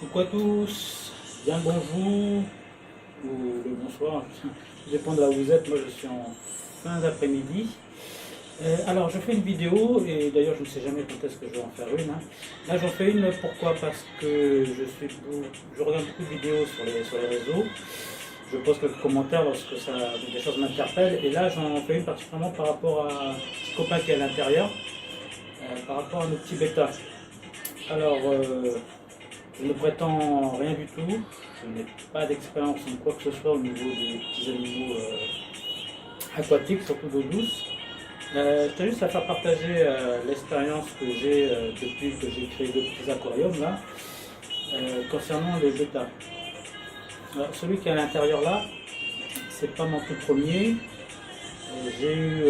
Coucou à tous, bien le bonjour ou le bonsoir, ça dépend de là où vous êtes. Moi je suis en fin d'après-midi. Alors je fais une vidéo et d'ailleurs je ne sais jamais quand est-ce que je vais en faire une, hein. Là j'en fais une pourquoi? Parce que je regarde beaucoup de vidéos sur les réseaux. Je pose quelques commentaires lorsque des choses m'interpellent. Et là j'en fais une particulièrement par rapport à un petit copain qui est à l'intérieur, par rapport à nos petits bêtas. Alors je ne prétends rien du tout, je n'ai pas d'expérience en quoi que ce soit au niveau des petits animaux aquatiques, surtout d'eau douce. Je tiens juste à faire partager l'expérience que j'ai depuis que j'ai créé deux petits aquariums là, concernant les bêtas. Alors, celui qui est à l'intérieur là, c'est pas mon tout premier. J'ai eu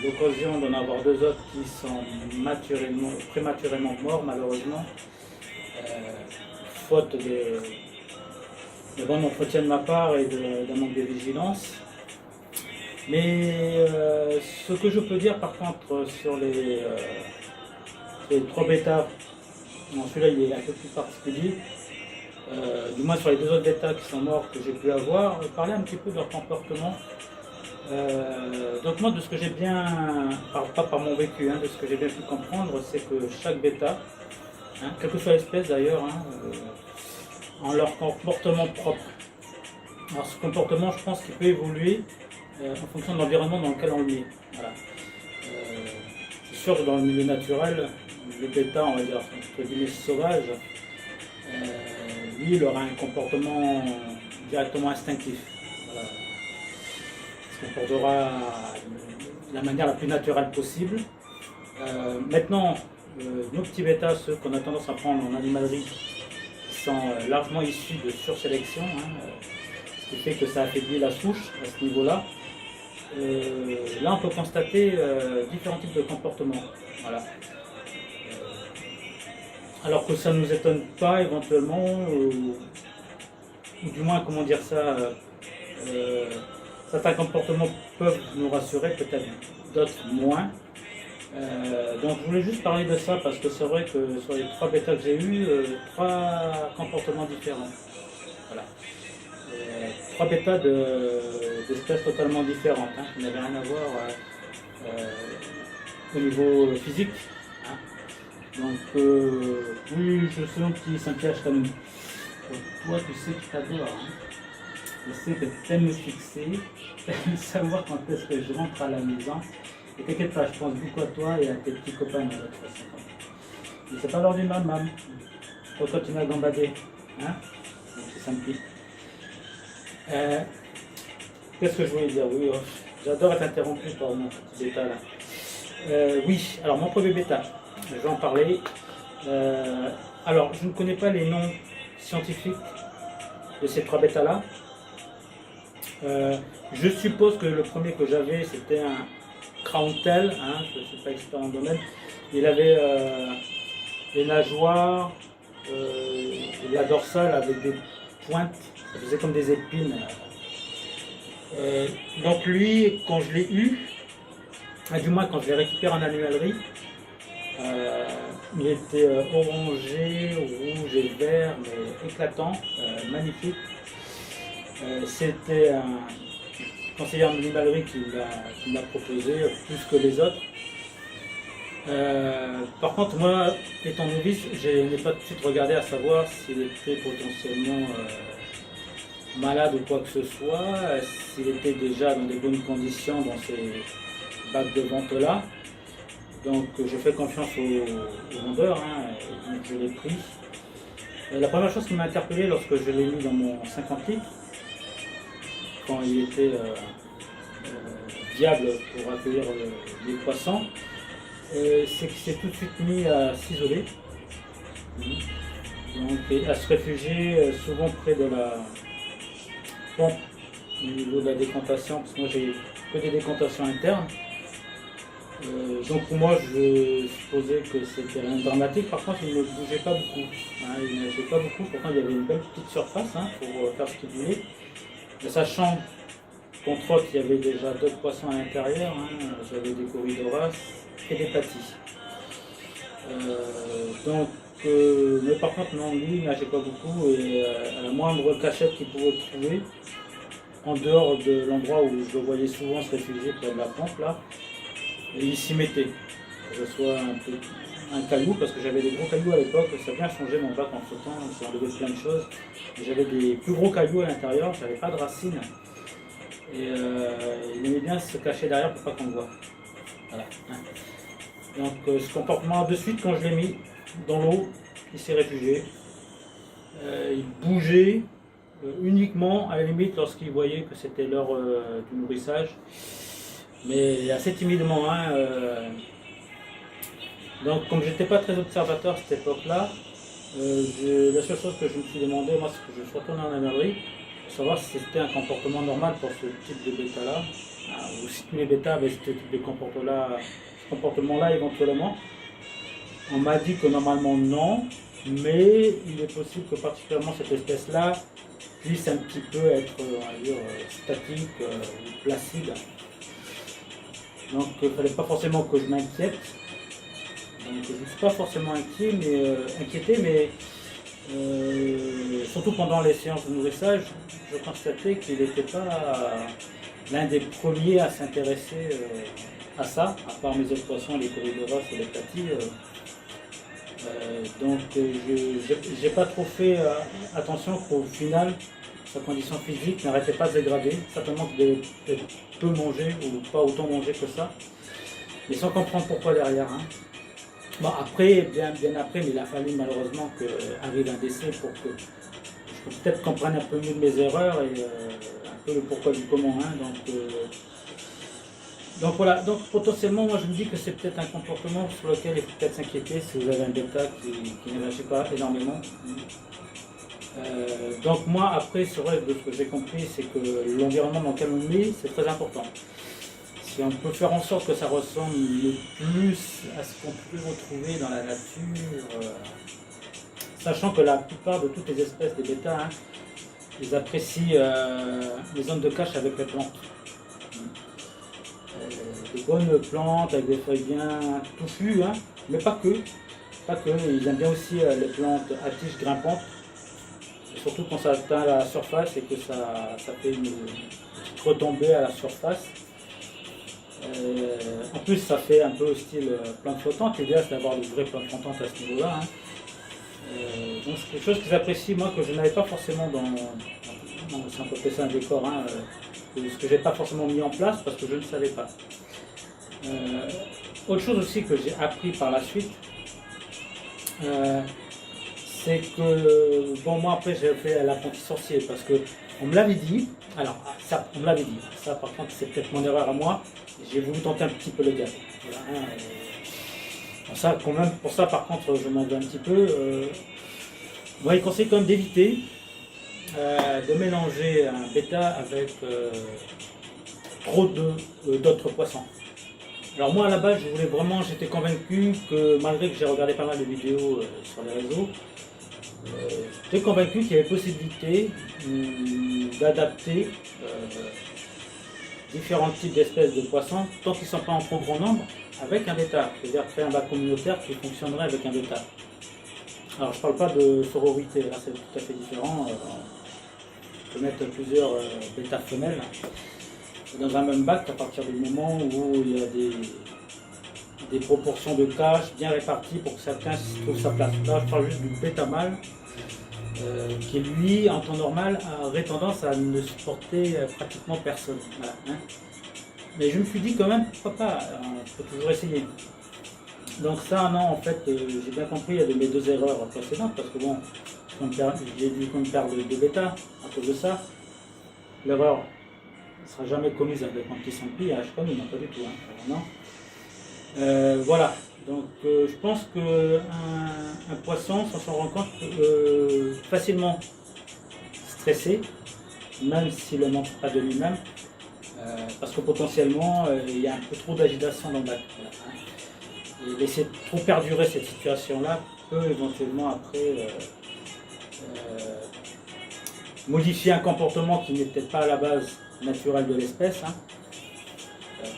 l'occasion d'en avoir deux autres qui sont prématurément morts malheureusement. Faute de bon entretien de ma part et d'un manque de vigilance. Mais ce que je peux dire par contre sur les trois bêtas, celui-là il est un peu plus particulier, du moins sur les deux autres bêtas qui sont morts que j'ai pu avoir, parler un petit peu de leur comportement. Donc moi de ce que j'ai bien, pas par mon vécu, de ce que j'ai bien pu comprendre, c'est que chaque bêta, quelle que soit l'espèce d'ailleurs, en leur comportement propre. Alors ce comportement, je pense qu'il peut évoluer en fonction de l'environnement dans lequel on le met. Voilà. C'est sûr que dans le milieu naturel, le bêta, on va dire entre guillemets sauvage, lui, il aura un comportement directement instinctif. Voilà. Il se comportera de la manière la plus naturelle possible. Maintenant, nos petits bêtas, ceux qu'on a tendance à prendre en animalerie, sont largement issus de sursélection, ce qui fait que ça affaiblit la souche à ce niveau-là. Là, on peut constater différents types de comportements. Voilà. Alors que ça ne nous étonne pas éventuellement, ou du moins, comment dire ça, certains comportements peuvent nous rassurer, peut-être d'autres moins. Donc je voulais juste parler de ça parce que c'est vrai que sur les trois bêtas que j'ai eu, trois comportements différents. Voilà. Trois bêtas d'espèces totalement différentes, qui n'avaient rien à voir au niveau physique. Donc oui, je suis un petit Saint-Pierre comme toi, tu sais que je t'adore. Je sais que tu aimes me fixer, tu aimes savoir quand est-ce que je rentre à la maison. Et t'inquiète pas, je pense beaucoup à toi et à tes petits copains de l'autre façon. Mais c'est pas l'heure du mam. Faut continuer à gambader. C'est simple. Qu'est-ce que je voulais dire? Oui, j'adore être interrompu par mon petit bêta là. Oui, alors mon premier bêta, je vais en parler. Alors, je ne connais pas les noms scientifiques de ces trois bêtas là. Je suppose que le premier que j'avais c'était un Crown-tail, je ne suis pas expert en domaine. Il avait les nageoires, la dorsale avec des pointes, ça faisait comme des épines. Donc lui, quand je l'ai eu, du moins quand je l'ai récupéré en animalerie, il était orangé, rouge et vert, mais éclatant, magnifique. C'était un conseiller en animalerie qui m'a proposé plus que les autres. Par contre, moi, étant novice, je n'ai pas tout de suite regardé à savoir s'il était potentiellement malade ou quoi que ce soit, s'il était déjà dans des bonnes conditions dans ces bacs de vente-là. Donc, je fais confiance aux vendeurs, donc je l'ai pris. La première chose qui m'a interpellé lorsque je l'ai mis dans mon 50 litres, quand il était viable pour accueillir les poissons, c'est qu'il s'est tout de suite mis à s'isoler, donc à se réfugier souvent près de la pompe au niveau de la décantation, parce que moi j'ai que des décantations internes. Donc pour moi je supposais que c'était rien de dramatique. Par contre il ne bougeait pas beaucoup, il ne bougeait pas beaucoup, pourtant il y avait une belle petite surface pour faire ce qu'il voulait. Mais sachant qu'entre autres, il y avait déjà d'autres poissons à l'intérieur, j'avais des corydoras et des platies. Donc mais par contre non, lui il nageait pas beaucoup et à la moindre cachette qu'il pouvait trouver, en dehors de l'endroit où je le voyais souvent se réfugier près de la pompe là, et il s'y mettait. Que ce soit un caillou, parce que j'avais des gros cailloux à l'époque, ça a bien changé mon bac entre temps, j'ai enlevé plein de choses. J'avais des plus gros cailloux à l'intérieur, j'avais pas de racines. Et il aimait bien se cacher derrière pour pas qu'on le voit. Voilà. Donc ce comportement de suite, quand je l'ai mis dans l'eau, il s'est réfugié. Il bougeait uniquement à la limite lorsqu'il voyait que c'était l'heure du nourrissage. Mais assez timidement. Hein, donc comme j'étais pas très observateur à cette époque-là, la seule chose que je me suis demandé, moi, c'est que je suis retourné en animalerie pour savoir si c'était un comportement normal pour ce type de bêta-là, ou si tous les bêtas avaient ce type de comportement-là éventuellement. On m'a dit que normalement non, mais il est possible que particulièrement cette espèce-là puisse un petit peu être, on va dire, statique ou placide. Donc il ne fallait pas forcément que je m'inquiète. Donc je ne suis pas forcément inquiété, mais surtout pendant les séances de nourrissage, je constatais qu'il n'était pas l'un des premiers à s'intéresser à ça, à part mes autres poissons, les corydoras et les platies. Donc j'ai pas trop fait attention qu'au final sa condition physique n'arrêtait pas de se dégrader, certainement qu'il devait peut-être peu manger ou pas autant manger que ça, mais sans comprendre pourquoi derrière. Hein. Bon après, bien après, mais il a fallu malheureusement qu'arrive un décès pour que je peut-être comprenne un peu mieux de mes erreurs et un peu le pourquoi du comment. Hein. Donc voilà, donc potentiellement moi je me dis que c'est peut-être un comportement sur lequel il faut peut-être s'inquiéter si vous avez un bêta qui n'agit pas énormément. Donc moi après c'est vrai de ce que j'ai compris c'est que l'environnement dans lequel on met c'est très important. Si on peut faire en sorte que ça ressemble le plus à ce qu'on peut retrouver dans la nature, sachant que la plupart de toutes les espèces des bêtas, hein, ils apprécient les zones de cache avec les plantes. Des bonnes plantes avec des feuilles bien touffues, hein, mais pas que. Ils aiment bien aussi les plantes à tiges grimpantes, surtout quand ça atteint la surface et que ça fait une petite retombée à la surface. En plus, ça fait un peu style plante flottante. L'idéal, c'est d'avoir de vraies plantes flottantes à ce niveau-là. Hein. Donc, c'est quelque chose que j'apprécie, moi, que je n'avais pas forcément si on peut appeler ça un décor, hein, ce que je n'ai pas forcément mis en place parce que je ne savais pas. Autre chose aussi que j'ai appris par la suite, c'est que, bon, moi après j'ai fait l'apprenti sorcier parce que on me l'avait dit, alors ça, on me l'avait dit, ça par contre c'est peut-être mon erreur à moi, j'ai voulu tenter un petit peu le gars. Voilà, hein, ça, quand même, pour ça par contre je m'en veux un petit peu. Moi il conseille quand même d'éviter de mélanger un bêta avec trop d'autres poissons. Alors moi à la base j'étais convaincu que malgré que j'ai regardé pas mal de vidéos sur les réseaux, j'étais convaincu qu'il y avait possibilité d'adapter différents types d'espèces de poissons tant qu'ils ne sont pas en trop grand nombre avec un bêta, c'est-à-dire créer un bac communautaire qui fonctionnerait avec un bêta. Alors je ne parle pas de sororité, là c'est tout à fait différent, on peut mettre plusieurs bêta femelles dans un même bac à partir du moment où il y a des proportions de cache bien réparties pour que chacun trouve sa place. Là, je parle juste du bêta mâle qui, lui, en temps normal, aurait tendance à ne supporter pratiquement personne. Voilà, hein. Mais je me suis dit quand même, pourquoi pas, on peut toujours essayer. Donc ça, non, en fait, j'ai bien compris de mes deux erreurs précédentes, parce que bon, j'ai dû perdre de bêta à cause de ça. L'erreur ne sera jamais commise avec un petit sampi, hein, je connais, non pas du tout. Hein, non. Voilà, donc je pense qu'un poisson, sans s'en rendre compte, facilement stressé, même s'il ne le montre pas de lui-même, parce que potentiellement il y a un peu trop d'agitation dans le bac. Voilà, hein. Et laisser trop perdurer cette situation-là peut éventuellement après modifier un comportement qui n'est peut-être pas à la base naturel de l'espèce, hein,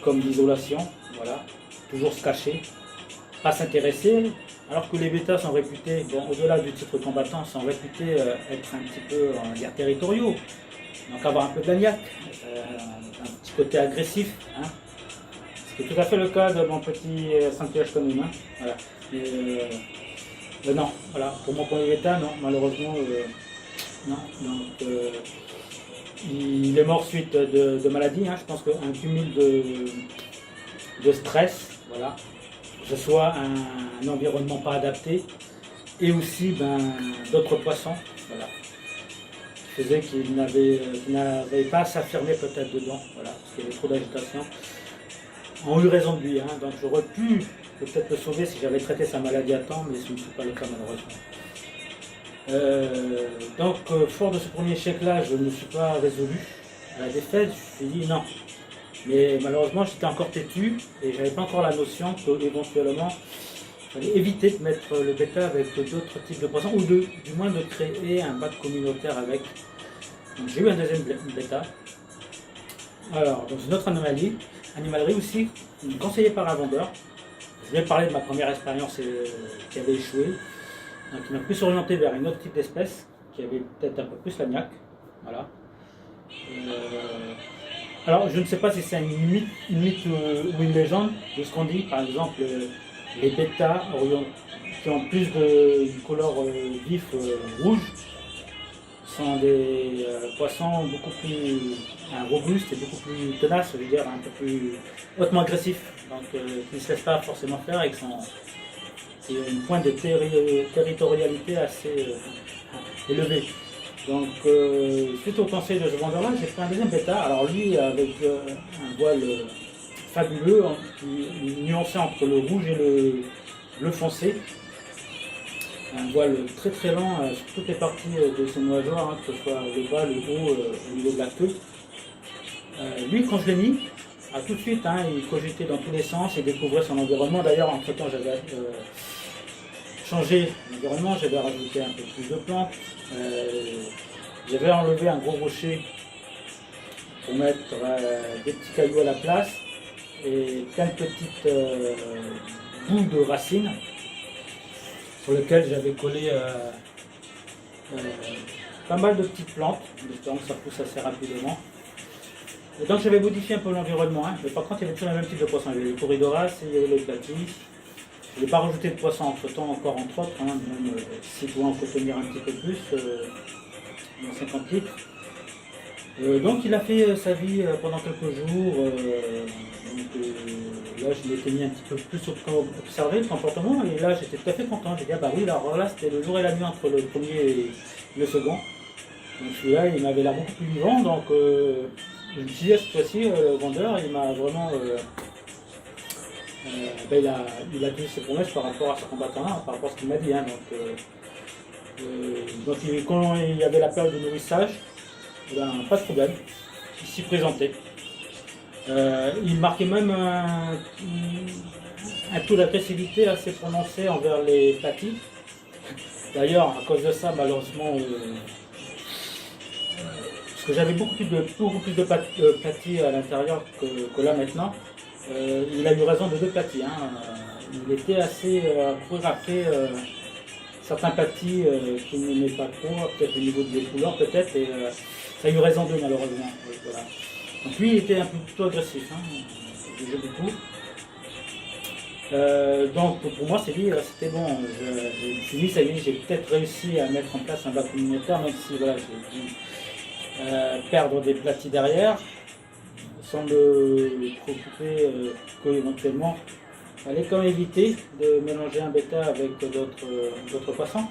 comme l'isolation, voilà, toujours se cacher, pas s'intéresser, Alors que les bêtas sont réputés, bon, au-delà du titre combattant, sont réputés être un petit peu, on va dire, territoriaux. Donc avoir un peu de lagnac, un petit côté agressif. Hein. C'est tout à fait le cas de mon petit Santiago Canum. Hein. Voilà. Non, voilà, pour mon premier bêta, non, malheureusement, non. Donc, il est mort suite de maladie. Hein. Je pense qu'un cumul de stress, voilà, que ce soit un environnement pas adapté et aussi d'autres poissons, voilà, qui faisait qu'il n'avait pas à s'affirmer peut-être dedans, voilà, parce qu'il y avait trop d'agitation. Ont eu raison de lui, hein, donc j'aurais pu peut-être le sauver si j'avais traité sa maladie à temps, mais ce ne fut pas le cas malheureusement. Donc fort de ce premier échec-là, je ne me suis pas résolu à la défaite, je me suis dit non. Mais malheureusement j'étais encore têtu et j'avais pas encore la notion qu'éventuellement il fallait éviter de mettre le bêta avec d'autres types de poissons, ou du moins de créer un bac communautaire avec. Donc j'ai eu un deuxième bêta. Alors, dans une autre animalerie aussi, conseillée par un vendeur. Je vais parler de ma première expérience qui avait échoué. Donc il m'a plus orienté vers une autre type d'espèce, qui avait peut-être un peu plus l'agnac. Voilà. Alors je ne sais pas si c'est une mythe ou une légende de ce qu'on dit. Par exemple, les bêtas qui ont plus de couleur vif rouge sont des poissons beaucoup plus robustes et beaucoup plus tenaces, je veux dire un peu plus hautement agressifs, donc qui ne se laissent pas forcément faire et qui sont une pointe de territorialité assez élevé. Donc suite au conseil de ce vendeur-là, j'ai fait un deuxième bêta. Alors lui avec un voile fabuleux, qui nuançait entre le rouge et le bleu foncé. Un voile très très lent sur toutes les parties de ses nageoires, hein, que ce soit le bas, le haut, au niveau de la queue. Lui, quand je l'ai mis, tout de suite, hein, il cogitait dans tous les sens et découvrait son environnement. D'ailleurs, entre temps, j'avais changé l'environnement, j'avais rajouté un peu plus de plantes, j'avais enlevé un gros rocher pour mettre des petits cailloux à la place et plein de petites bouts de racines sur lesquelles j'avais collé pas mal de petites plantes, espérant que ça pousse assez rapidement. Et donc j'avais modifié un peu l'environnement, hein. Mais par contre il y avait toujours le même type de poisson, il y avait les corydoras et il y avait les platies. Je n'ai pas rajouté de poisson entre temps encore entre autres, hein, même si doit en contenir un petit peu plus, dans 50 litres. Donc il a fait sa vie pendant quelques jours, là je m'étais mis un petit peu plus observer le comportement et là j'étais tout à fait content, j'ai dit ah bah oui, alors là c'était le jour et la nuit entre le premier et le second. Donc celui-là il m'avait l'air beaucoup plus vivant, donc je me suis dit cette fois-ci le vendeur il m'a vraiment il a tenu ses promesses par rapport à ce combattant-là, par rapport à ce qu'il m'a dit. Hein, donc quand il y avait la période de nourrissage, pas de problème, il s'y présentait. Il marquait même un taux d'agressivité assez prononcé envers les platies. D'ailleurs, à cause de ça, malheureusement, parce que j'avais beaucoup plus de platies à l'intérieur que là maintenant, il a eu raison de 2 platies. Hein. Il était assez à courir après certains platies qu'il n'aimait pas trop, peut-être au niveau des couleurs, peut-être, et ça a eu raison d'eux malheureusement. Voilà. Donc lui il était un peu plutôt agressif, hein. Il jouait beaucoup. Donc pour moi c'est dit, c'était bon, je me suis dit ça y est, j'ai peut-être réussi à mettre en place un bac communautaire, même si voilà, j'ai dû perdre des platies derrière, sans me préoccuper qu'éventuellement il fallait quand même éviter de mélanger un bêta avec d'autres poissons.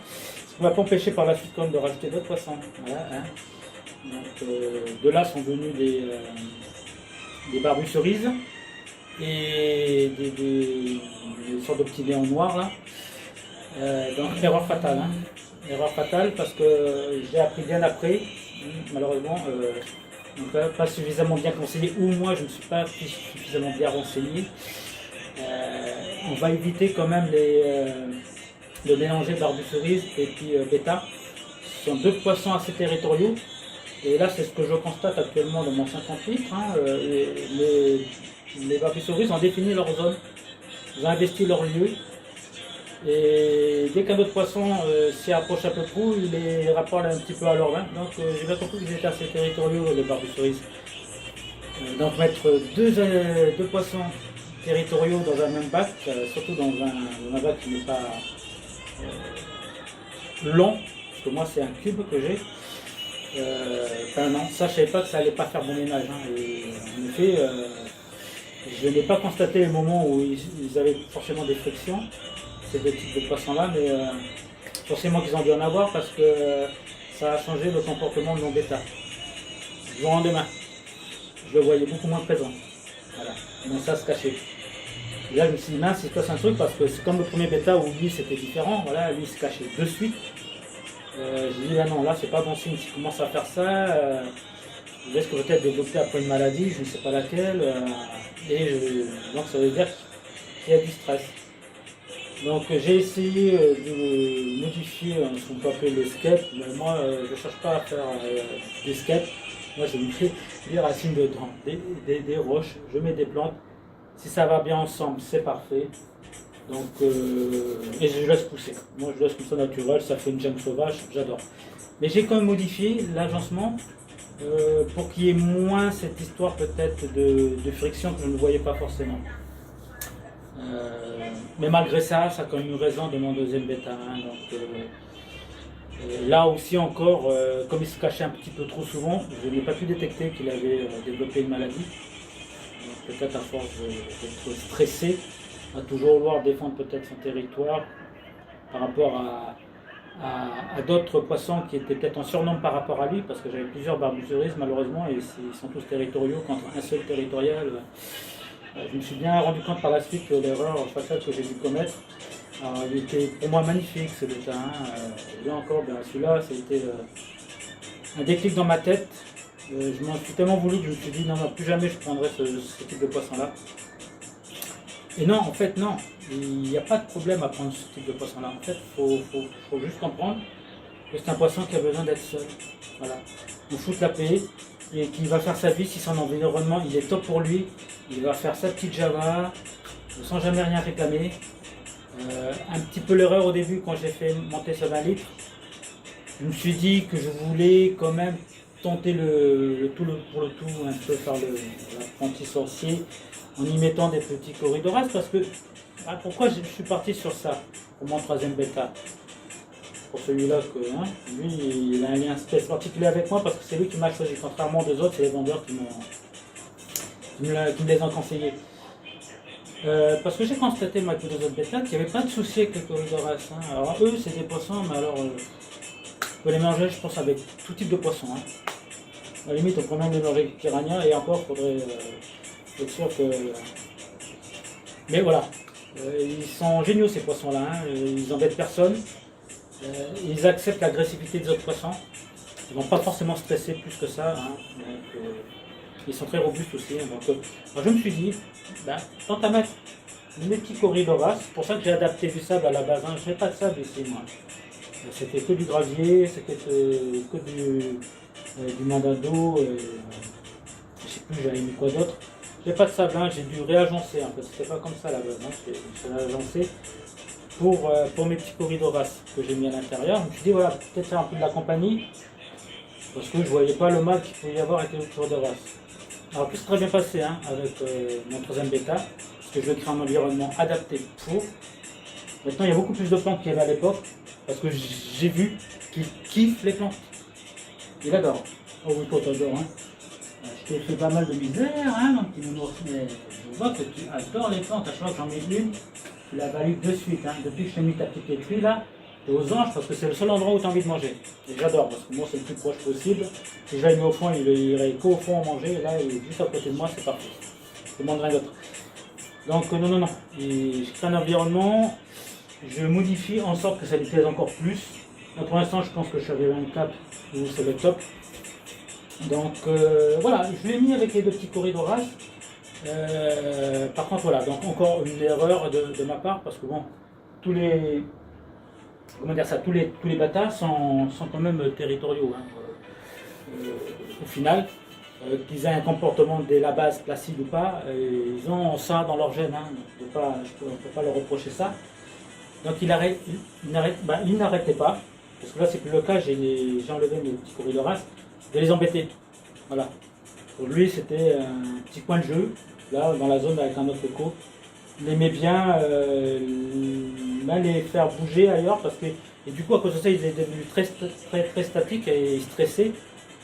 Ce qui ne m'a pas empêché par la suite quand même de rajouter d'autres poissons. Voilà, hein. Donc, de là sont venus des barbus cerises et des sortes de petits néons noirs là. Donc erreur fatale. Hein. Erreur fatale parce que j'ai appris bien après, malheureusement, donc là, pas suffisamment bien conseillé, ou moi je ne me suis pas suffisamment bien renseigné. On va éviter quand même de mélanger barbus cerises et puis bêta. Ce sont 2 poissons assez territoriaux. Et là, c'est ce que je constate actuellement dans mon 50 litres. Hein. Les barbus cerises ont défini leur zone, ils ont investi leur lieu. Et dès qu'un autre poisson s'y approche un peu trop, il les rapporte un petit peu à leur main. Donc j'ai bien compris qu'ils étaient assez territoriaux, les barbus-cerises. Donc mettre deux poissons territoriaux dans un même bac, surtout dans un bac qui n'est pas long, parce que moi c'est un cube que j'ai. Enfin non, ça je savais pas que ça allait pas faire bon ménage. Hein. Et, en effet, je n'ai pas constaté le moment où ils avaient forcément des frictions, ces deux types de poissons là, mais forcément qu'ils ont dû en avoir parce que ça a changé le comportement de mon bêta. Du jour au lendemain, je le voyais beaucoup moins présent. Voilà, donc ça se cachait. Et là je me suis dit mince, il se passe un truc parce que c'est comme le premier bêta où lui c'était différent, voilà, lui il se cachait de suite. J'ai dit là non, là c'est pas bon signe, s'il commence à faire ça, il risque peut-être développer après une maladie, je ne sais pas laquelle, donc ça veut dire qu'il y a du stress. Donc j'ai essayé de modifier ce qu'on peut appeler l'escape, mais moi je ne cherche pas à faire d'escape, moi je mets des racines dedans, des roches, je mets des plantes, si ça va bien ensemble c'est parfait. Donc, et je laisse pousser. Moi, je laisse comme ça naturel, ça fait une jungle sauvage, j'adore. Mais j'ai quand même modifié l'agencement pour qu'il y ait moins cette histoire peut-être de friction que je ne voyais pas forcément. Mais malgré ça, ça a quand même eu raison de mon deuxième bêta. Hein, donc, là aussi encore, comme il se cachait un petit peu trop souvent, je n'ai pas pu détecter qu'il avait développé une maladie. Peut-être à force d'être stressé, à toujours vouloir défendre peut-être son territoire par rapport à d'autres poissons qui étaient peut-être en surnombre par rapport à lui, parce que j'avais plusieurs barbus-cerises malheureusement et ils sont tous territoriaux contre un seul territorial. Je me suis bien rendu compte par la suite que l'erreur fatale que j'ai dû commettre, alors, il était pour moi magnifique ce bêta. Là encore, celui-là, c'était un déclic dans ma tête. Je m'en suis tellement voulu que je me suis dit non, plus jamais je prendrai ce type de poisson-là. Et non, en fait, non, il n'y a pas de problème à prendre ce type de poisson-là. En fait, il faut juste comprendre que c'est un poisson qui a besoin d'être seul. Voilà. On fout la paix et qui va faire sa vie si son environnement il est top pour lui. Il va faire sa petite Java sans jamais rien réclamer. Un petit peu l'erreur au début quand j'ai fait monter ce 20 litres. Je me suis dit que je voulais quand même tenter pour le tout, un peu faire l'apprenti sorcier en y mettant des petits corridoras parce que pourquoi je suis parti sur ça pour mon troisième bêta, pour celui-là que lui il a un lien particulier avec moi parce que c'est lui qui m'a choisi, contrairement aux deux autres c'est les vendeurs qui me les ont conseillés. Parce que j'ai constaté avec les deux autres bêta qu'il n'y avait pas de souci avec les corridoras. Alors eux c'est des poissons, mais alors on peut les manger je pense avec tout type de poisson. À la limite on peut même les manger avec piranha et encore il faudrait être sûr que... Mais voilà, ils sont géniaux ces poissons-là, ils embêtent personne, ils acceptent l'agressivité des autres poissons, ils ne vont pas forcément stresser plus que ça, donc, ils sont très robustes aussi. Donc, je me suis dit, tant à mettre mes petits corridoras, c'est pour ça que j'ai adapté du sable à la base, je n'ai pas de sable ici moi. C'était que du gravier, c'était que du mandat d'eau, je ne sais plus j'avais mis quoi d'autre. J'ai pas de sable, j'ai dû réagencer un peu, c'était pas comme ça la base, j'ai réagencé pour mes petits corridoras que j'ai mis à l'intérieur. Je me suis dit voilà, peut-être faire un peu de la compagnie, parce que je voyais pas le mal qu'il pouvait y avoir avec les corridoras. Alors tout s'est très bien passé avec mon troisième bêta, parce que je vais créer un environnement adapté pour. Maintenant il y a beaucoup plus de plantes qu'il y avait à l'époque, parce que j'ai vu qu'il kiffe les plantes. Il adore. Oh oui, toi t'adores, Je t'ai fait pas mal de misère, mon petit nounours, mais je vois que tu adores les plantes. À chaque fois que j'en mets une, tu la valides de suite. Depuis que je t'ai mis ta petite étrie là, tu es aux anges parce que c'est le seul endroit où tu as envie de manger. Et j'adore parce que moi c'est le plus proche possible. Si je l'avais mis au fond, il irait qu'au fond à manger. Et là, il est juste à côté de moi, c'est parfait. Je ne demande rien d'autre. Donc, non. Et je crée un environnement, je modifie en sorte que ça lui plaise encore plus. Donc, pour l'instant, je pense que je suis arrivé à un cap où c'est le top. Donc voilà, je l'ai mis avec les deux petits corridoras. Par contre voilà, donc encore une erreur de ma part parce que bon, tous les bâtards sont quand même territoriaux. Au final, qu'ils aient un comportement dès la base placide ou pas, ils ont ça dans leur gène. On ne peut pas leur reprocher ça. Donc il n'arrêtait pas, parce que là c'est plus le cas, j'ai enlevé mes petits corydoras, de les embêter. Voilà. Pour lui c'était un petit coin de jeu, là dans la zone avec un autre coco. Il aimait bien les faire bouger ailleurs, parce que, et du coup à cause de ça il est devenu très statique et stressé.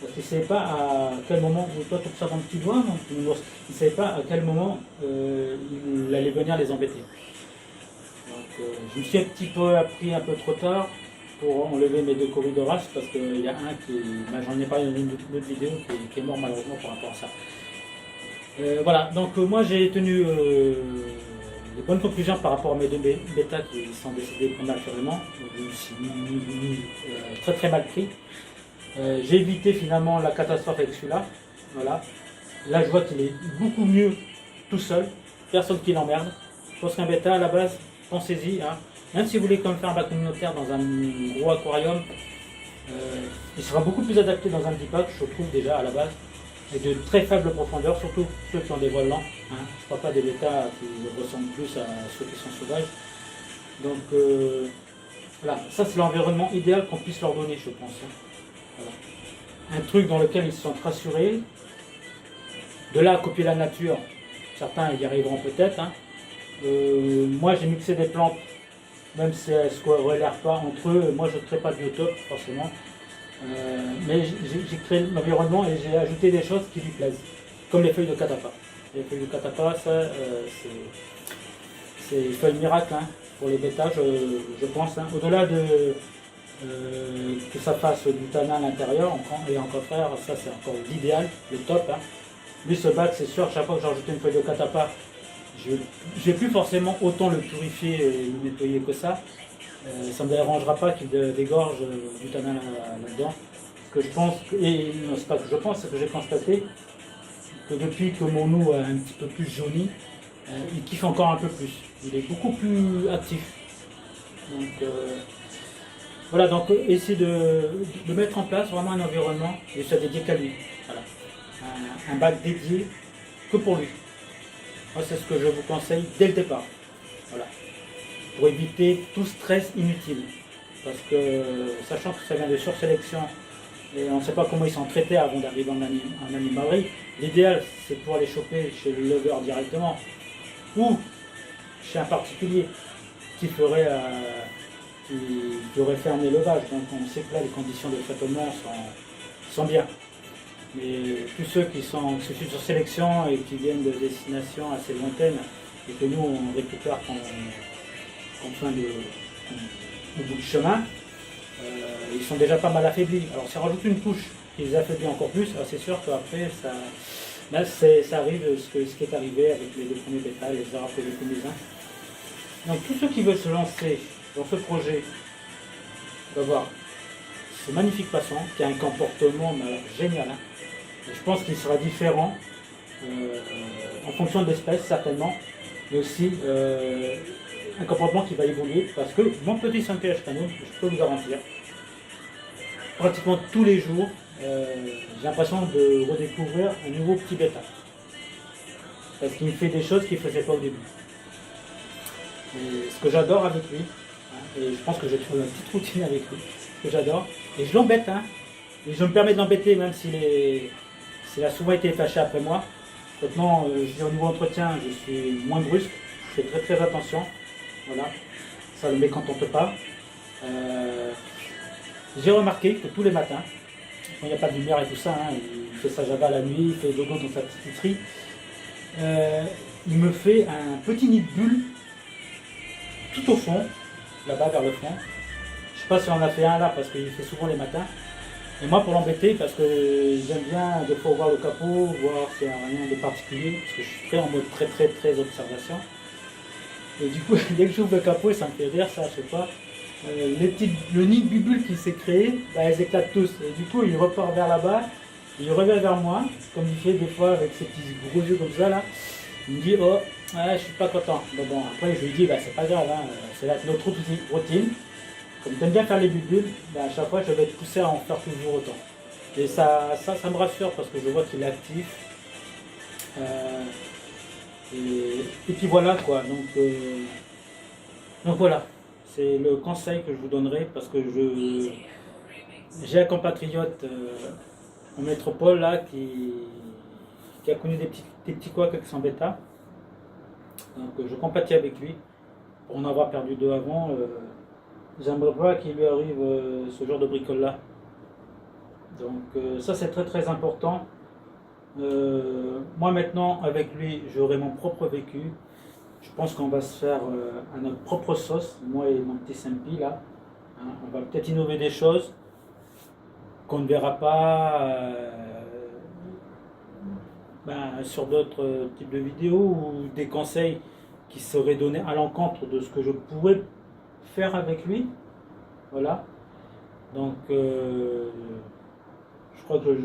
Parce qu'il ne savait pas à quel moment, toi tu observes un petit doigt, non, il ne savait pas à quel moment il allait venir les embêter. Donc, je me suis un petit peu appris un peu trop tard pour enlever mes 2 corydoras, parce qu'il y a un qui, j'en ai parlé dans une autre vidéo, qui est mort malheureusement par rapport à ça. Voilà, donc moi j'ai tenu des bonnes conclusions par rapport à mes 2 bêtas qui sont décédés prématurément. Je me suis très mal pris. J'ai évité finalement la catastrophe avec celui-là. Voilà. Là, je vois qu'il est beaucoup mieux tout seul. Personne qui l'emmerde. Je pense qu'un bêta, à la base, pensez-y. Hein. Même si vous voulez comme faire un bac communautaire dans un gros aquarium, il sera beaucoup plus adapté dans un petit pack, je trouve déjà à la base. Et de très faible profondeur, surtout ceux qui ont des voiles lents. Hein. Je ne parle pas des bêtas qui ressemblent plus à ceux qui sont sauvages. Donc, voilà. Ça, c'est l'environnement idéal qu'on puisse leur donner, je pense. Hein. Voilà. Un truc dans lequel ils se sentent rassurés. De là à copier la nature, certains y arriveront peut-être. Hein. Moi j'ai mixé des plantes, même si elles ne se relèvent pas entre eux. Moi je ne crée pas de biotope forcément. Mais j'ai créé l'environnement et j'ai ajouté des choses qui lui plaisent. Comme les feuilles de catapa. Les feuilles de catapa, ça c'est une feuille miracle hein, pour les bêtas, je pense. Hein. Au-delà de que ça fasse du tanin à l'intérieur et en coffre, ça c'est encore l'idéal, le top. Hein. Lui ce bac c'est sûr, chaque fois que j'ai rajouté une feuille de catapa, je n'ai plus forcément autant le purifier et le nettoyer que ça. Ça ne me dérangera pas qu'il dégorge du tanin là-dedans. Que je pense, et non c'est pas que je pense, c'est que j'ai constaté que depuis que mon eau est un petit peu plus jauni, il kiffe encore un peu plus. Il est beaucoup plus actif. Donc voilà, donc essayer de mettre en place vraiment un environnement et se dédier qu'à lui. Voilà. Un bac dédié que pour lui. Moi, c'est ce que je vous conseille dès le départ. Voilà. Pour éviter tout stress inutile. Parce que, sachant que ça vient de sursélection, et on ne sait pas comment ils sont traités avant d'arriver en animalerie, l'idéal, c'est de pouvoir les choper chez le leveur directement. Ou chez un particulier qui ferait fait un élevage. Donc on sait que là, les conditions de traitement sont bien. Mais tous ceux qui sont sur sélection et qui viennent de destinations assez lointaines et que nous on récupère au bout du chemin, ils sont déjà pas mal affaiblis. Alors ça rajoute une couche qui les affaiblit encore plus. Alors c'est sûr qu'après ça arrive ce qui est arrivé avec les 2 premiers bêtas, les arabes et les combisins. Donc tous ceux qui veulent se lancer dans ce projet doivent voir ce magnifique poisson qui a un comportement génial. Hein. Je pense qu'il sera différent en fonction de l'espèce certainement, mais aussi un comportement qui va évoluer parce que mon petit 5PH Cano, je peux vous garantir, pratiquement tous les jours, j'ai l'impression de redécouvrir un nouveau petit bêta. Parce qu'il me fait des choses qu'il ne faisait pas au début. Et ce que j'adore avec lui, hein, et je pense que j'ai trouvé une petite routine avec lui, ce que j'adore, et je l'embête, hein, et je me permets de l'embêter même s'il a souvent été fâché après moi. Maintenant, au niveau entretien, je suis moins brusque, je fais très attention, voilà, ça ne le mécontente pas. J'ai remarqué que tous les matins, quand il n'y a pas de lumière et tout ça, hein, il fait sa java la nuit, il fait dodo dans sa petite literie, il me fait un petit nid de bulle tout au fond, là-bas vers le fond. Je ne sais pas si on en a fait un là parce qu'il fait souvent les matins. Et moi pour l'embêter, parce que j'aime bien des fois voir le capot, voir s'il n'y a rien de particulier, parce que je suis très en mode très observation. Et du coup, dès que j'ouvre le capot, ça me fait rire ça, je sais pas. Le nid de bubule qui s'est créé, bah, elles éclatent tous. Et du coup, il repart vers là-bas, il revient vers moi, comme il fait des fois avec ses petits gros yeux comme ça là. Il me dit, oh, ouais, je suis pas content. Bon, après je lui dis, bah, c'est pas grave, hein, c'est notre routine. Comme tu aimes bien faire les bulles, bah, à chaque fois je vais te pousser à en faire toujours autant. Et ça me rassure parce que je vois qu'il est actif. Et puis voilà quoi. Donc voilà. C'est le conseil que je vous donnerai parce que j'ai un compatriote en métropole là qui a connu des petits couacs avec son bêta. Donc je compatis avec lui. Pour en avoir perdu deux avant, j'aimerais pas qu'il lui arrive ce genre de bricole là. Donc ça c'est très très important. Moi maintenant avec lui j'aurai mon propre vécu. Je pense qu'on va se faire à notre propre sauce, moi et mon petit Sempi là. Hein, on va peut-être innover des choses qu'on ne verra pas sur d'autres types de vidéos ou des conseils qui seraient donnés à l'encontre de ce que je pourrais faire avec lui. Voilà. Donc je crois que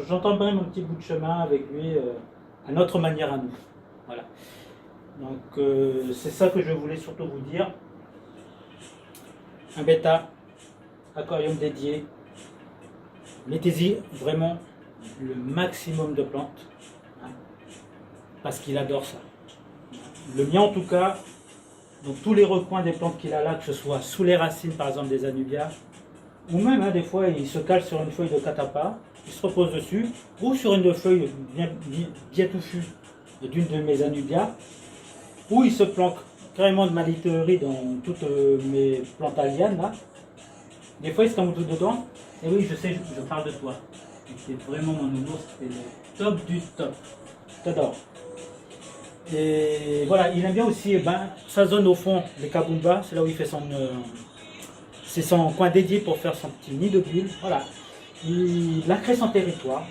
j'entends bien mon petit bout de chemin avec lui à notre manière à nous. Voilà. Donc c'est ça que je voulais surtout vous dire. Un bêta, aquarium dédié. Mettez-y vraiment le maximum de plantes. Hein, parce qu'il adore ça. Le mien en tout cas, donc tous les recoins des plantes qu'il a là, que ce soit sous les racines par exemple des anubias, ou même des fois il se cale sur une feuille de catapa, il se repose dessus, ou sur une feuille bien touffue d'une de mes anubias, ou il se planque carrément de ma literie dans toutes mes plantes à lianes là. Des fois il se camouche dedans, et oui je sais, je parle de toi. C'est vraiment mon nouveau, c'était le top du top. T'adore. Et voilà, il aime bien aussi sa zone au fond des Kabumba, c'est là où il fait c'est son coin dédié pour faire son petit nid de bulles. Voilà, il a créé son territoire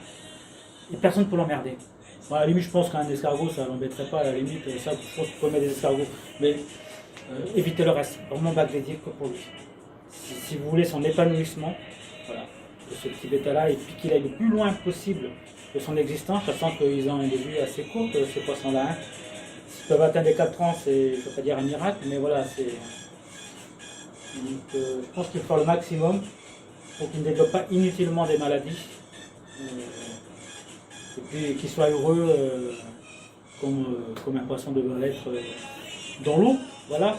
et personne ne peut l'emmerder. Bon, à la limite, je pense qu'un escargot ça l'embêterait pas, à la limite, ça je pense qu'on peut mettre des escargots, mais évitez le reste, vraiment bac dédié que pour lui. Si vous voulez son épanouissement, voilà, de ce petit bêta là, et puis qu'il aille le plus loin possible de son existence, sachant qu'ils ont des vies assez courtes, ces poissons-là. Hein. S'ils peuvent atteindre les 4 ans, c'est, je ne veux pas dire un miracle, mais voilà, c'est. Donc, je pense qu'il faut faire le maximum pour qu'ils ne développent pas inutilement des maladies. Et puis qu'ils soient heureux comme un poisson devrait l'être dans l'eau. Voilà.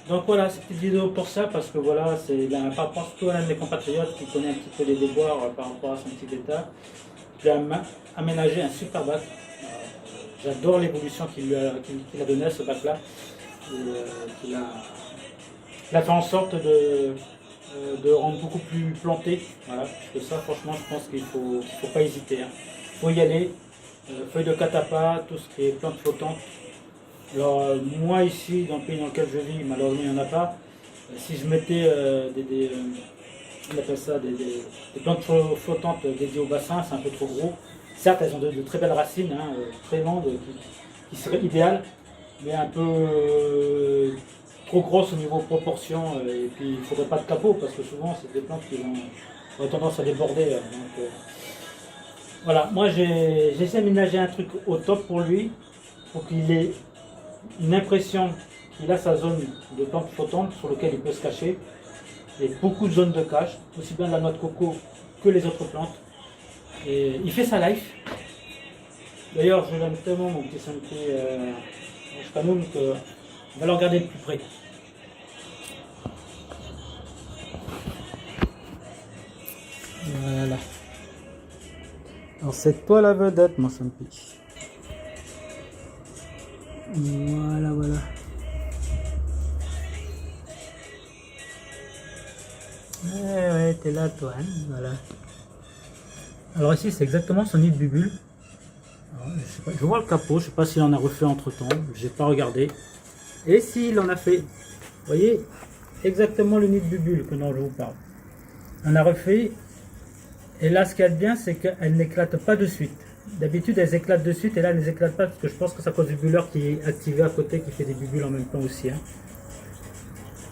Donc voilà, cette petite vidéo pour ça, parce que voilà, c'est par rapport à un de mes compatriotes qui connaît un petit peu les déboires par rapport à son petit bêta. J'ai aménagé un super bac. J'adore l'évolution qu'il a donnée à ce bac là. Il a fait en sorte de rendre beaucoup plus planté. Voilà, parce que ça franchement je pense qu'il faut pas hésiter. Hein. Il faut y aller. Feuilles de catapa, tout ce qui est plantes flottantes. Alors moi ici, dans le pays dans lequel je vis, malheureusement il n'y en a pas. Si je mettais on appelle ça des plantes flottantes dédiées au bassin, c'est un peu trop gros. Certes, elles ont de très belles racines, hein, très longues, qui seraient idéales, mais un peu trop grosses au niveau proportion. Et puis il ne faudrait pas de capot, parce que souvent c'est des plantes qui ont tendance à déborder. Donc, voilà, moi j'ai essayé d'aménager un truc au top pour lui, pour qu'il ait une impression qu'il a sa zone de plantes flottantes sur laquelle il peut se cacher. Il y a beaucoup de zones de cache, aussi bien la noix de coco que les autres plantes. Et il fait sa life. D'ailleurs, je l'aime tellement, mon petit Santé Shkanoum, qu'on va le regarder de plus près. Voilà. Alors, c'est toi la vedette, mon Santé. Voilà, voilà. Ouais, t'es là, toi, hein, voilà. Alors ici, c'est exactement son nid de bubule. Alors, je vais voir le capot, je sais pas s'il en a refait entre temps, j'ai pas regardé. Et s'il en a fait, vous voyez, exactement le nid de bubule que dont je vous parle. On a refait, et là, ce qu'il y a de bien, c'est qu'elle n'éclate pas de suite. D'habitude, elles éclatent de suite, et là, elles n'éclatent pas, parce que je pense que c'est à cause du bulleur qui est activé à côté, qui fait des bubules en même temps aussi. Hein.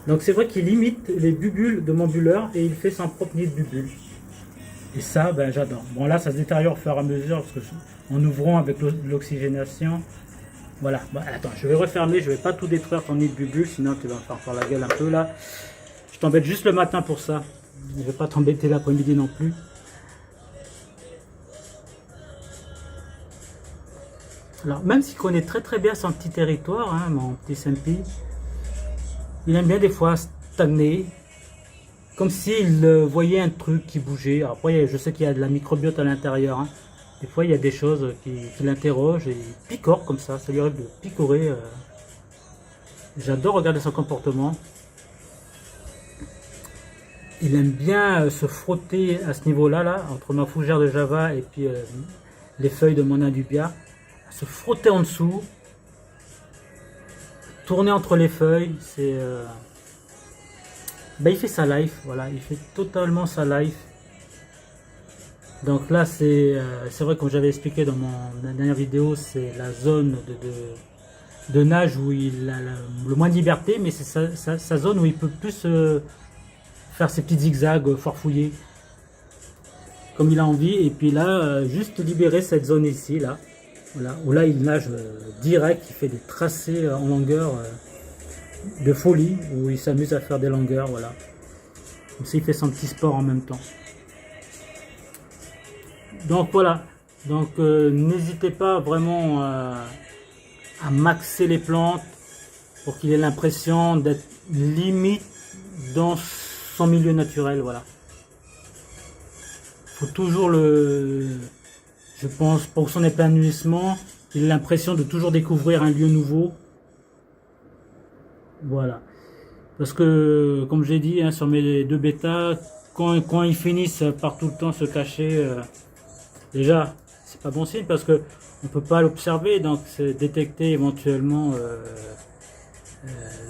Donc c'est vrai qu'il imite les bubules de mon bulleur, et il fait son propre nid de bubule. Et ça, ben, j'adore. Bon, là, ça se détériore au fur et à mesure, parce que en ouvrant avec l'oxygénation, voilà. Bon, attends, je vais refermer, je vais pas tout détruire ton nid de bubule, sinon tu vas me faire par la gueule un peu là. Je t'embête juste le matin pour ça. Je vais pas t'embêter l'après-midi non plus. Alors, même s'il connaît très très bien son petit territoire, hein, mon petit Sempi, il aime bien des fois stagner, comme s'il voyait un truc qui bougeait. Alors après, je sais qu'il y a de la microbiote à l'intérieur, hein. Des fois, il y a des choses qui l'interrogent et il picore comme ça lui arrive de picorer. J'adore regarder son comportement. Il aime bien se frotter à ce niveau-là, là, entre ma fougère de Java et puis les feuilles de mon indubia. Se frotter en dessous, tourner entre les feuilles, c'est... il fait sa life, voilà, il fait totalement sa life. Donc là, c'est vrai, comme j'avais expliqué dans ma dernière vidéo, c'est la zone de nage où il a le moins de liberté, mais c'est sa zone où il peut plus faire ses petits zigzags, farfouiller, comme il a envie. Et puis là, juste libérer cette zone ici, là. Voilà, où là il nage direct, il fait des tracés en longueur de folie, où il s'amuse à faire des longueurs, voilà. Comme ça il fait son petit sport en même temps. Donc voilà, donc n'hésitez pas vraiment à maxer les plantes pour qu'il ait l'impression d'être limite dans son milieu naturel, voilà. Faut toujours je pense, pour son épanouissement, il a l'impression de toujours découvrir un lieu nouveau. Voilà. Parce que, comme j'ai dit, hein, sur mes deux bêtas, quand ils finissent par tout le temps se cacher, déjà, c'est pas bon signe parce que on peut pas l'observer, donc c'est détecter éventuellement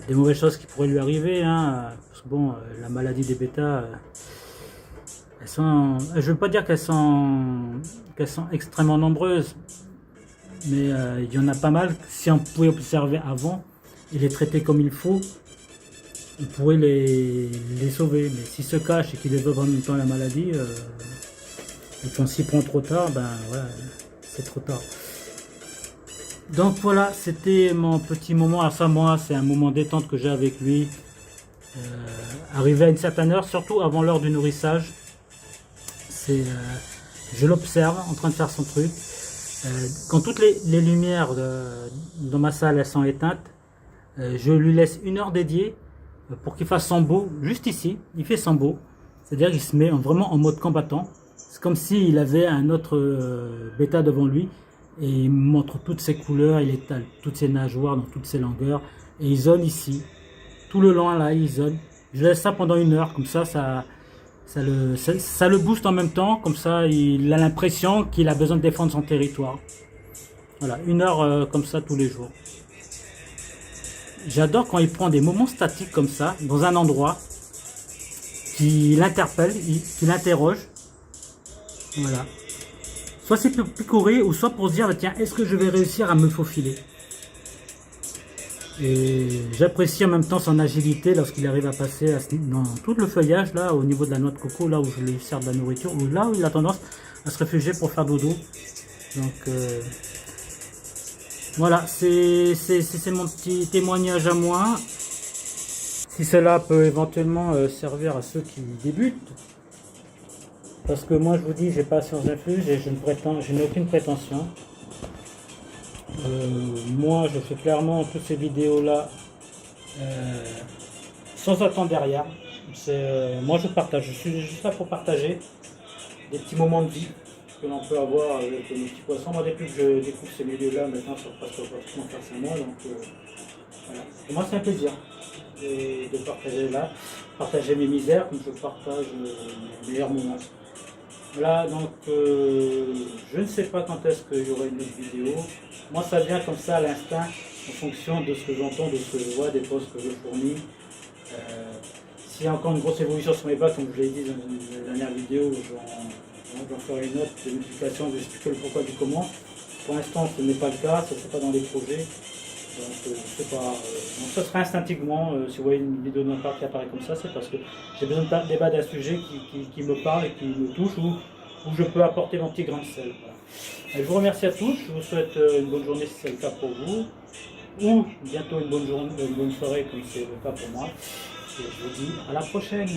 des mauvaises choses qui pourraient lui arriver. Hein, parce que bon, la maladie des bêtas... je ne veux pas dire qu'elles sont extrêmement nombreuses, mais il y en a pas mal. Si on pouvait observer avant et les traiter comme il faut, on pourrait les sauver. Mais s'ils se cachent et qu'ils développent en même temps la maladie, et qu'on s'y prend trop tard, ben voilà, c'est trop tard. Donc voilà, c'était mon petit moment. À ça, moi, c'est un moment détente que j'ai avec lui. Arrivé à une certaine heure, surtout avant l'heure du nourrissage. Je l'observe en train de faire son truc. Quand toutes les lumières dans ma salle elles sont éteintes, je lui laisse 1 heure dédiée pour qu'il fasse son beau. Juste ici, il fait son beau. C'est-à-dire qu'il se met vraiment en mode combattant. C'est comme s'il avait un autre bêta devant lui et il montre toutes ses couleurs, il étale toutes ses nageoires dans toutes ses longueurs et il zone ici. Tout le long là, il zone. Je laisse ça pendant 1 heure, comme ça le booste en même temps, comme ça il a l'impression qu'il a besoin de défendre son territoire. Voilà, 1 heure comme ça tous les jours. J'adore quand il prend des moments statiques comme ça, dans un endroit, qui l'interpelle, qui l'interroge. Voilà. Soit c'est pour picorer, ou soit pour se dire, tiens, est-ce que je vais réussir à me faufiler? Et j'apprécie en même temps son agilité lorsqu'il arrive à passer dans tout le feuillage, là, au niveau de la noix de coco, là où je lui sers de la nourriture, ou là où il a tendance à se réfugier pour faire dodo. Donc, voilà, c'est mon petit témoignage à moi. Si cela peut éventuellement servir à ceux qui débutent. Parce que moi, je vous dis, j'ai pas science infuse et je n'ai aucune prétention. Moi je fais clairement toutes ces vidéos là sans attendre derrière. Moi je partage, je suis juste là pour partager des petits moments de vie que l'on peut avoir avec les petits poissons. Moi depuis que je découvre ces milieux là maintenant ça passe pratiquement faire 5 mois, donc voilà. Pour moi c'est un plaisir de partager là, partager mes misères comme je partage mes meilleurs moments. Voilà, donc je ne sais pas quand est-ce qu'il y aura une autre vidéo. Moi ça vient comme ça à l'instinct, en fonction de ce que j'entends, de ce que je vois, des posts que je fournis. S'il y a encore une grosse évolution sur mes bacs, comme je l'ai dit dans une dernière vidéo, j'en ferai une autre de multiplication, j'expliquerai le pourquoi du comment. Pour l'instant ce n'est pas le cas, ça ne fait pas dans les projets. Donc je sais pas. Donc ça sera instinctivement, si vous voyez une vidéo de ma part qui apparaît comme ça, c'est parce que j'ai besoin de débattre d'un sujet qui me parle et qui me touche, où je peux apporter mon petit grain de sel. Voilà. Je vous remercie à tous, je vous souhaite une bonne journée si c'est le cas pour vous, ou bientôt une bonne soirée comme c'est le cas pour moi. Et je vous dis à la prochaine.